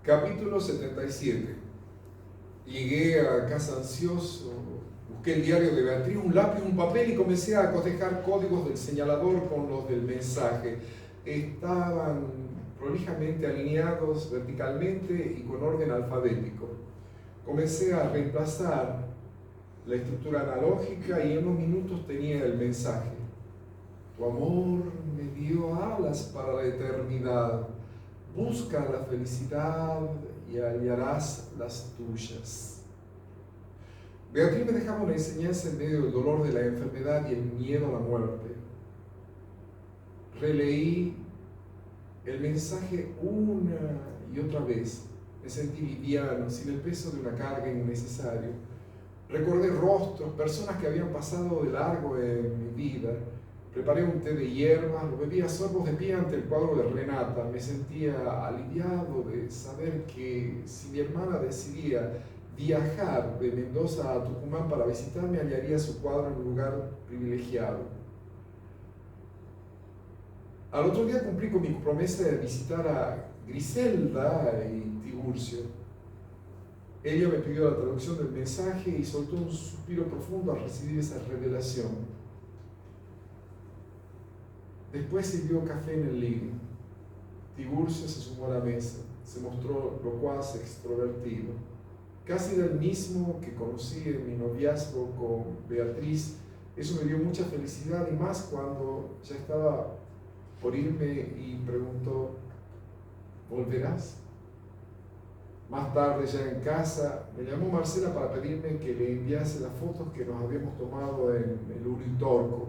Capítulo 77. Llegué a casa ansioso, busqué el diario de Beatriz, un lápiz, un papel y comencé a cotejar códigos del señalador con los del mensaje. Estaban prolijamente alineados verticalmente y con orden alfabético. Comencé a reemplazar la estructura analógica y en unos minutos tenía el mensaje. Tu amor me dio alas para la eternidad. Busca la felicidad y hallarás las tuyas. Beatriz me dejaba una enseñanza en medio del dolor de la enfermedad y el miedo a la muerte. Releí el mensaje una y otra vez. Me sentí liviano, sin el peso de una carga innecesaria. Recordé rostros, personas que habían pasado de largo en mi vida. Preparé un té de hierbas, lo bebí a sorbos de pie ante el cuadro de Renata. Me sentía aliviado de saber que si mi hermana decidía viajar de Mendoza a Tucumán para visitarme, hallaría su cuadro en un lugar privilegiado. Al otro día cumplí con mi promesa de visitar a Griselda y Tiburcio. Ella me pidió la traducción del mensaje y soltó un suspiro profundo al recibir esa revelación. Después sirvió café en el living. Tiburcio se sumó a la mesa, se mostró locuaz, extrovertido. Casi era el mismo que conocí en mi noviazgo con Beatriz. Eso me dio mucha felicidad y más cuando ya estaba por irme y preguntó, ¿volverás? Más tarde, ya en casa, me llamó Marcela para pedirme que le enviase las fotos que nos habíamos tomado en el Uritorco.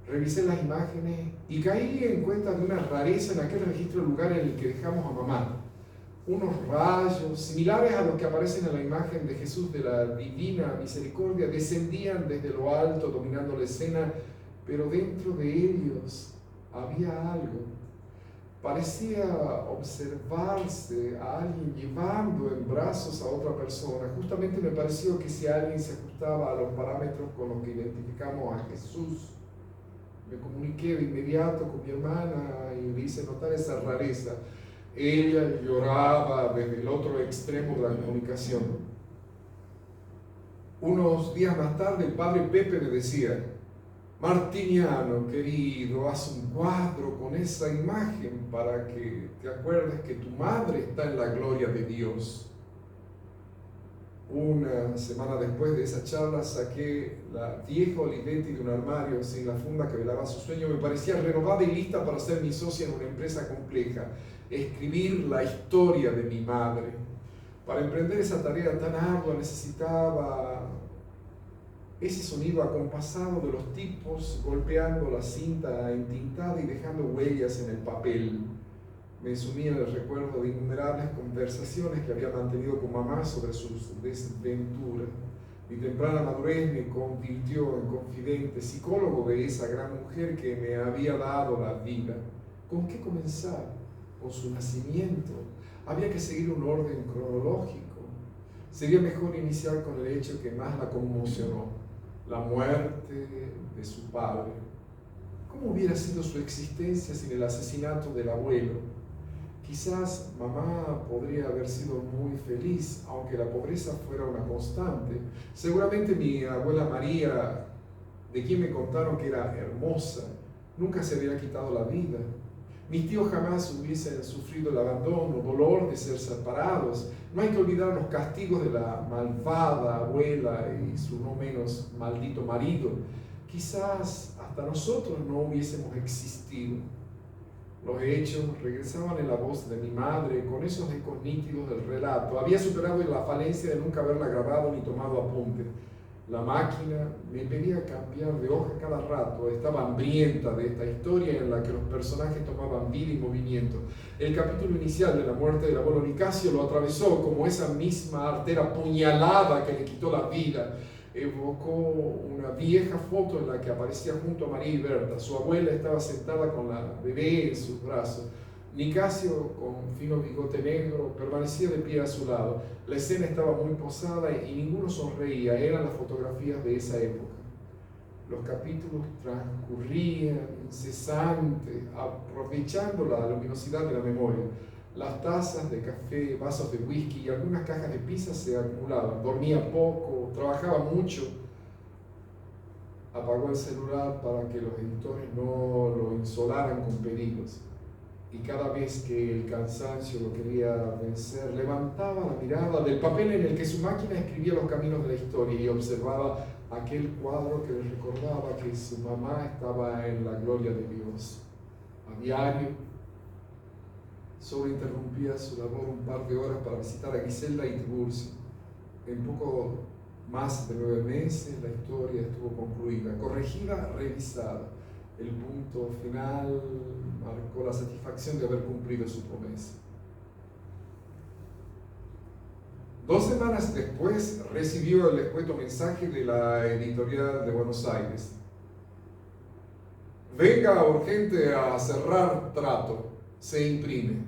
Revisé las imágenes y caí en cuenta de una rareza en aquel registro lugar en el que dejamos a mamá. Unos rayos similares a los que aparecen en la imagen de Jesús de la Divina Misericordia descendían desde lo alto dominando la escena, pero dentro de ellos había algo. Parecía observarse a alguien llevando en brazos a otra persona. Justamente me pareció que si alguien se ajustaba a los parámetros con los que identificamos a Jesús. Me comuniqué de inmediato con mi hermana y le hice notar esa rareza. Ella lloraba desde el otro extremo de la comunicación. Unos días más tarde el padre Pepe me decía, Martiniano, querido, haz un cuadro con esa imagen para que te acuerdes que tu madre está en la gloria de Dios. Una semana después de esa charla saqué la vieja Olivetti de un armario sin la funda que velaba su sueño. Me parecía renovada y lista para ser mi socia en una empresa compleja, escribir la historia de mi madre. Para emprender esa tarea tan ardua necesitaba ese sonido acompasado de los tipos golpeando la cinta entintada y dejando huellas en el papel. Me sumí en el recuerdo de innumerables conversaciones que había mantenido con mamá sobre sus desventuras. Mi temprana madurez me convirtió en confidente, psicólogo de esa gran mujer que me había dado la vida. ¿Con qué comenzar? Con su nacimiento. Había que seguir un orden cronológico. Sería mejor iniciar con el hecho que más la conmocionó, la muerte de su padre. ¿Cómo hubiera sido su existencia sin el asesinato del abuelo? Quizás mamá podría haber sido muy feliz, aunque la pobreza fuera una constante. Seguramente mi abuela María, de quien me contaron que era hermosa, nunca se hubiera quitado la vida. Mis tíos jamás hubiesen sufrido el abandono, dolor de ser separados. No hay que olvidar los castigos de la malvada abuela y su no menos maldito marido. Quizás hasta nosotros no hubiésemos existido. Los hechos regresaban en la voz de mi madre con esos ecos nítidos del relato. Había superado la falencia de nunca haberla grabado ni tomado apunte. La máquina me pedía cambiar de hoja cada rato. Estaba hambrienta de esta historia en la que los personajes tomaban vida y movimiento. El capítulo inicial de la muerte del abuelo Nicasio lo atravesó como esa misma artera puñalada que le quitó la vida. Evocó una vieja foto en la que aparecía junto a María y Berta. Su abuela estaba sentada con la bebé en sus brazos. Nicasio, con fino bigote negro, permanecía de pie a su lado. La escena estaba muy posada y ninguno sonreía. Eran las fotografías de esa época. Los capítulos transcurrían incesantes, aprovechando la luminosidad de la memoria. Las tazas de café, vasos de whisky y algunas cajas de pizza se acumulaban. Dormía poco, trabajaba mucho. Apagó el celular para que los editores no lo insolaran con pedidos. Y cada vez que el cansancio lo quería vencer, levantaba la mirada del papel en el que su máquina escribía los caminos de la historia y observaba aquel cuadro que le recordaba que su mamá estaba en la gloria de Dios. A diario, solo interrumpía su labor un par de horas para visitar a Griselda y Tiburcio. En poco más de 9 meses la historia estuvo concluida, corregida, revisada. El punto final marcó la satisfacción de haber cumplido su promesa. 2 semanas después recibió el escueto mensaje de la editorial de Buenos Aires. Venga urgente a cerrar trato, se imprime.